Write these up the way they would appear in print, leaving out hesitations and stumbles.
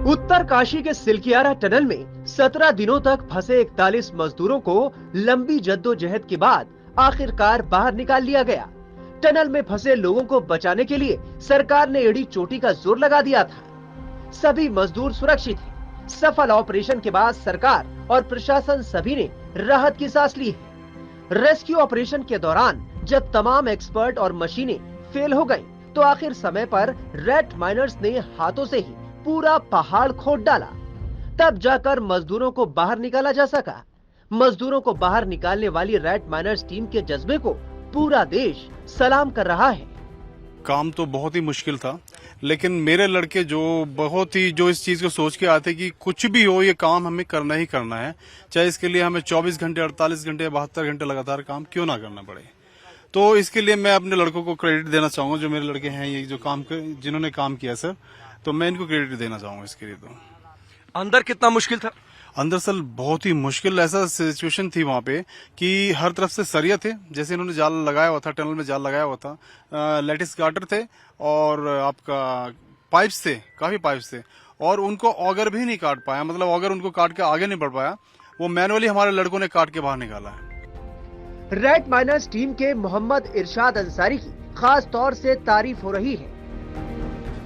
उत्तरकाशी के सिलकियारा टनल में 17 दिनों तक फंसे 41 मजदूरों को लंबी जद्दोजहद के बाद आखिरकार बाहर निकाल लिया गया। टनल में फंसे लोगों को बचाने के लिए सरकार ने एड़ी चोटी का जोर लगा दिया था। सभी मजदूर सुरक्षित हैं। सफल ऑपरेशन के बाद सरकार और प्रशासन सभी ने राहत की सांस ली है। रेस्क्यू ऑपरेशन के दौरान जब तमाम एक्सपर्ट और मशीनें फेल हो गयी, तो आखिर समय पर रैट माइनर्स ने हाथों से ही पूरा पहाड़ खोद डाला। तब जाकर मजदूरों को बाहर निकाला जा सका। मजदूरों को बाहर निकालने वाली रैट माइनर्स टीम के जज्बे को पूरा देश सलाम कर रहा है। काम तो बहुत ही मुश्किल था, लेकिन मेरे लड़के जो इस चीज को सोच के आते कि कुछ भी हो ये काम हमें करना ही करना है, चाहे इसके लिए हमें 24 घंटे 48 घंटे 72 घंटे लगातार काम क्यों ना करना पड़े। तो इसके लिए मैं अपने लड़कों को क्रेडिट देना चाहूंगा, जो मेरे लड़के हैं ये जो जिन्होंने काम किया सर, तो मैं इनको क्रेडिट देना चाहूंगा इसके लिए। तो अंदर कितना मुश्किल था? अंदर सर बहुत ही मुश्किल ऐसा सिचुएशन थी वहां पे कि हर तरफ से सरिया थे, जैसे इन्होंने जाल लगाया हुआ था, टनल में जाल लगाया हुआ था, लेटिस गार्टर थे और आपका पाइप्स थे, काफी पाइप्स थे, और उनको ऑगर भी नहीं काट पाया, मतलब ऑगर उनको काट के आगे नहीं बढ़ पाया, वो मैनुअली हमारे लड़कों ने काट के बाहर निकाला है। रैट माइनर्स टीम के मोहम्मद इरशाद अंसारी की खास तौर से तारीफ हो रही है।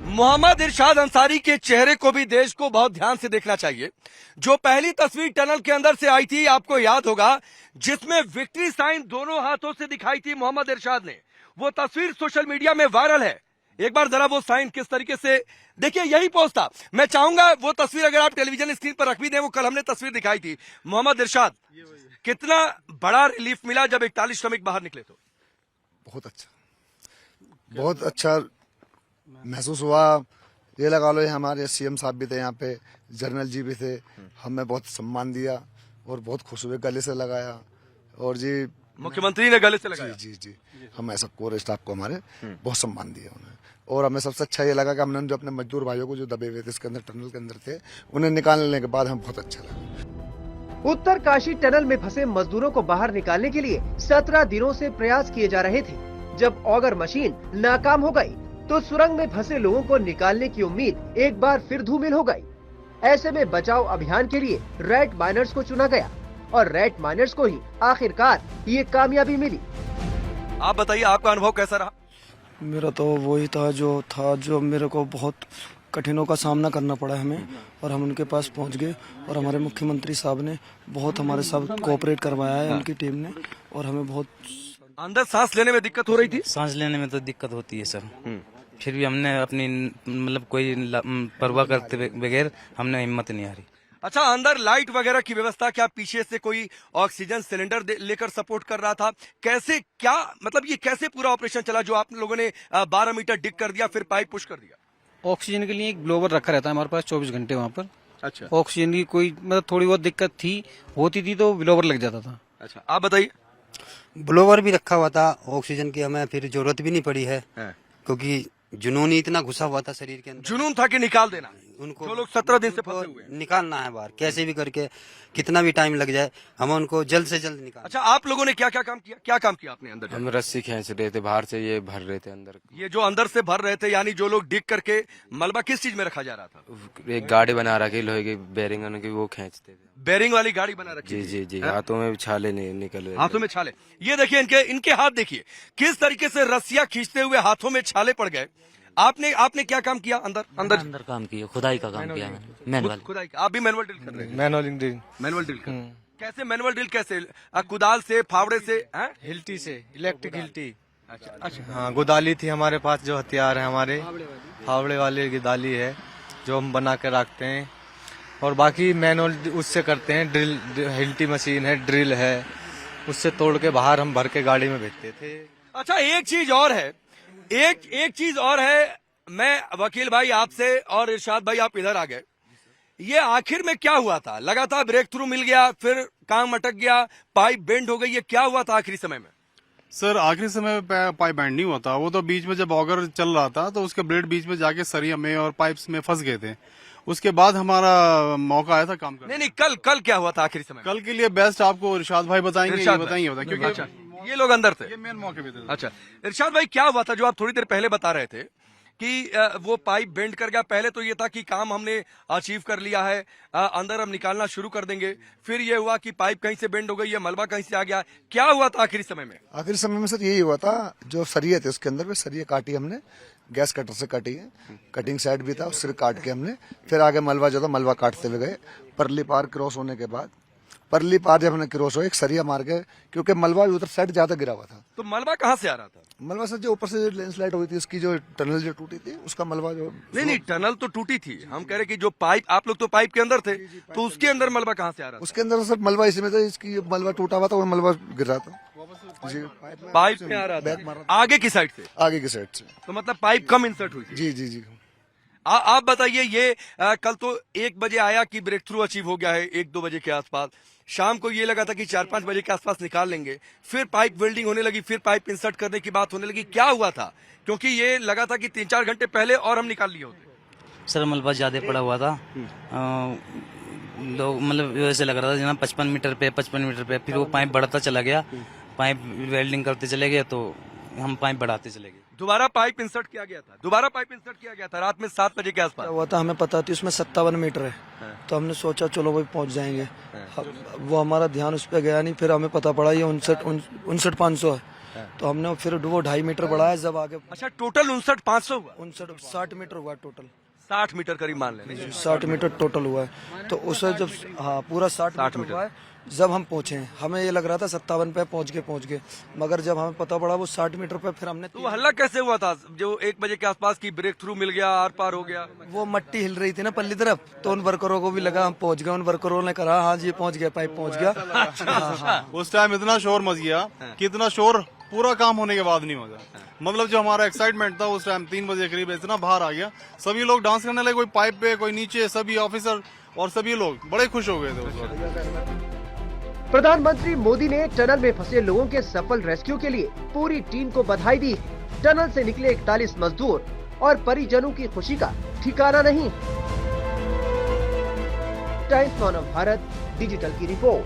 मोहम्मद इरशाद अंसारी के चेहरे को भी देश को बहुत ध्यान से देखना चाहिए। जो पहली तस्वीर टनल के अंदर से आई थी, आपको याद होगा, जिसमें विक्ट्री साइन दोनों हाथों से दिखाई थी मोहम्मद इरशाद ने, वो तस्वीर सोशल मीडिया में वायरल है। एक बार जरा वो साइन किस तरीके से देखिए, यही पोस्ट था। मैं चाहूंगा वो तस्वीर अगर आप टेलीविजन स्क्रीन पर रख भी दें, वो कल हमने तस्वीर दिखाई थी। मोहम्मद इरशाद, कितना बड़ा रिलीफ मिला जब 41 श्रमिक बाहर निकले? तो बहुत अच्छा महसूस हुआ। ये लगा लो, हमारे सीएम साहब भी थे यहाँ पे, जनरल जी भी थे, हमें बहुत सम्मान दिया और बहुत खुश हुए, गले से लगाया, और जी मुख्यमंत्री ने गले से लगाया। जी जी जी, हम ऐसा कोर स्टाफ को हमारे बहुत सम्मान दिया उन्हें। और हमें सबसे अच्छा ये लगा कि हमने जो अपने मजदूर भाइयों को जो दबे हुए थे इसके अंदर, टनल के अंदर थे, उन्हें निकालने के बाद हमें बहुत अच्छा लगा। उत्तरकाशी टनल में फंसे मजदूरों को बाहर निकालने के लिए 17 दिनों से प्रयास किए जा रहे थे। जब ऑगर मशीन नाकाम हो गई, तो सुरंग में फंसे लोगों को निकालने की उम्मीद एक बार फिर धूमिल हो गई। ऐसे में बचाव अभियान के लिए रैट माइनर्स को चुना गया और रैट माइनर्स को ही आखिरकार ये कामयाबी मिली। आप बताइए, आपका अनुभव कैसा रहा? मेरा तो वही था जो मेरे को बहुत कठिनों का सामना करना पड़ा हमें, और हम उनके पास पहुंच गए, और हमारे मुख्यमंत्री साहब ने बहुत हमारे साथ कोऑपरेट करवाया है, उनकी टीम ने, और हमें बहुत। अंदर सांस लेने में दिक्कत हो रही थी? सांस लेने में तो दिक्कत होती है सर, फिर भी हमने अपनी मतलब कोई परवाह करते बगैर हमने हिम्मत नहीं हारी। अच्छा, अंदर लाइट वगैरह की व्यवस्था, क्या पीछे से कोई ऑक्सीजन सिलेंडर लेकर सपोर्ट कर रहा था? कैसे, क्या मतलब ये कैसे पूरा ऑपरेशन चला जो आप लोगों ने 12 मीटर डिग कर दिया, फिर पाइप पुश कर दिया? ऑक्सीजन के लिए एक ब्लोवर रखा रहता है हमारे पास 24 घंटे वहाँ पर। अच्छा, ऑक्सीजन की कोई मतलब थोड़ी बहुत दिक्कत होती थी तो ब्लोवर लग जाता था। अच्छा, आप बताइए। ब्लोवर भी रखा हुआ था, ऑक्सीजन की हमें फिर जरूरत भी नहीं पड़ी है, क्योंकि जुनून ही इतना घुसा हुआ था शरीर के अंदर। जुनून था कि निकाल देना उनको, जो लोग 17 दिन से फंसे हुए, निकालना है बाहर, कैसे भी करके, कितना भी टाइम लग जाए, हम उनको जल्द से जल्द निकाल। अच्छा, आप लोगों ने क्या क्या काम किया? क्या काम किया आपने अंदर? हम रस्सी खींच रहे थे बाहर से, ये भर रहे थे अंदर। ये जो अंदर से भर रहे थे, यानी जो लोग डिग करके मलबा किस चीज में रखा जा रहा था? एक गाड़ी बना रखी लोहे की, बेरिंग उनकी, वो खींचते थे। बेरिंग वाली गाड़ी बना रखी? जी जी जी, हाथों में छाले निकल रहे, हाथों में छाले। ये देखिए, इनके हाथ देखिए किस तरीके से रस्सियां खींचते हुए हाथों में छाले पड़ गए। आपने क्या काम किया? अंदर काम किया, खुदाई का काम किया, मैनुअल खुदाई। आप भी मैनुअल ड्रिल कर रहे हैं? मैनुअल ड्रिल कैसे? मैनुअल ड्रिल कैसे? कुदाल से, फावड़े से? हिल्टी से, इलेक्ट्रिक हिल्टी। अच्छा, हाँ, गोदाली थी हमारे पास, जो हथियार है हमारे, फावड़े वाले गोदाली है जो हम बना के रखते हैं, और बाकी मैनुअल उससे करते हैं। ड्रिल, हिल्टी मशीन है, ड्रिल है, उससे तोड़ के बाहर हम भर के गाड़ी में भेजते थे। अच्छा, एक चीज और है, एक चीज और है। मैं वकील भाई आपसे और इरशाद भाई आप इधर आ गए, ये आखिर में क्या हुआ था? लगातार ब्रेक थ्रू मिल गया, फिर काम अटक गया, पाइप बेंड हो गई, ये क्या हुआ था आखिरी समय में? सर आखिरी समय में पाइप बैंड नहीं हुआ था, वो तो बीच में जब ऑगर चल रहा था तो उसके ब्लेड बीच में जाके सरिया में और पाइप्स में फंस गए थे। उसके बाद हमारा मौका आया था काम करने। नहीं, कल क्या हुआ था आखिरी समय? कल के लिए बेस्ट आपको इरशाद भाई बताएंगे, क्योंकि अच्छा, ये लोग अंदर थे, ये मेन मौके पे थे। अच्छा, इरशाद भाई क्या हुआ था जो आप थोड़ी देर पहले बता रहे थे कि वो पाइप बेंड कर गया? पहले तो ये था कि काम हमने अचीव कर लिया है, अंदर हम निकालना शुरू कर देंगे, फिर ये हुआ कि पाइप कहीं से बेंड हो गई है, मलबा कहीं से आ गया। क्या हुआ था आखिरी समय में? आखिरी समय में सर यही हुआ था, जो सरिये थे उसके अंदर में सरिये काटी हमने, गैस कटर से काटी है, कटिंग साइड भी था उससे काट के हमने फिर आगे मलबा जो था मलबा काटते हुए गए। परली पार क्रॉस होने के बाद परली पार जब हमने क्रॉस हो एक सरिया मार के, क्योंकि मलबा भी उधर साइड ज्यादा गिरा हुआ था। तो मलबा कहाँ से आ रहा था? मलबा सर जो ऊपर से जो लैंडस्लाइड हुई थी उसकी जो टनल जो टूटी थी उसका मलबा जो नहीं, टनल तो टूटी थी, हम कह रहे कि जो पाइप, आप लोग तो पाइप के अंदर थे, तो उसके अंदर मलबा कहाँ से आ रहा था? उसके अंदर सर मलबा इसमें था, इसकी मलबा टूटा हुआ था और मलबा गिर रहा था जी, पाइप में आ रहा था आगे की साइड से, आगे की साइड से। तो मतलब पाइप कम इंसर्ट हुई थी। जी जी जी। आप बताइए, ये कल तो 1 बजे आया कि ब्रेक थ्रू अचीव हो गया है, 1-2 बजे के आसपास। शाम को ये लगा था कि 4-5 बजे के आसपास निकाल लेंगे, फिर पाइप वेल्डिंग होने लगी, फिर पाइप इंसर्ट करने की बात होने लगी। क्या हुआ था? क्योंकि ये लगा था कि 3-4 घंटे पहले और हम निकाल लिए होते। सर मलबा ज्यादा पड़ा हुआ था, लोग मतलब वैसे लग रहा था जनाब 55 मीटर पे, फिर वो पाइप बढ़ता चला गया, पाइप वेल्डिंग करते चले गए तो हम पाइप बढ़ाते चले गए। दोबारा पाइप इंसर्ट किया गया था रात में 7 बजे के आसपास। हुआ था, हमें पता थी उसमें 57 मीटर है, तो हमने सोचा चलो भाई पहुंच जाएंगे। वो हमारा ध्यान उस पर गया नहीं, फिर हमें पता पड़ा ये 59,500 है, तो हमने फिर वो 2.5 मीटर बढ़ाया जब आगे। अच्छा, टोटल 59,500 हुआ? 60 मीटर हुआ टोटल, 60 मीटर करीब मान लें। 60 मीटर टोटल हुआ है, तो उसे जब पूरा 60 मीटर हुआ है जब हम पहुंचे, हमें ये लग रहा था 57 पे पहुंच गए, मगर जब हमें पता पड़ा वो 60 मीटर पे, फिर हमने तो हल्ला कैसे हुआ था जो 1 बजे के आसपास की ब्रेक थ्रू मिल गया, आर पार हो गया? वो मट्टी हिल रही थी ना पल्ली तरफ, तो उन वर्करों को भी लगा हम पहुंच गए, उन वर्करों ने कहा हाँ जी पहुंच गया, पाइप पहुंच गया। उस टाइम इतना शोर मच गया कि इतना शोर पूरा काम होने के बाद नहीं होगा। मतलब जो हमारा एक्साइटमेंट था उस टाइम 3 बजे करीब इतना बाहर आ गया, सभी लोग डांस करने लगे, कोई पाइप पे कोई नीचे, सभी ऑफिसर और सभी लोग बड़े खुश हो गए थे उस वक्त। प्रधानमंत्री मोदी ने टनल में फंसे लोगों के सफल रेस्क्यू के लिए पूरी टीम को बधाई दी। टनल से निकले 41 मजदूर और परिजनों की खुशी का ठिकाना नहीं। टाइम्स ऑफ भारत डिजिटल की रिपोर्ट।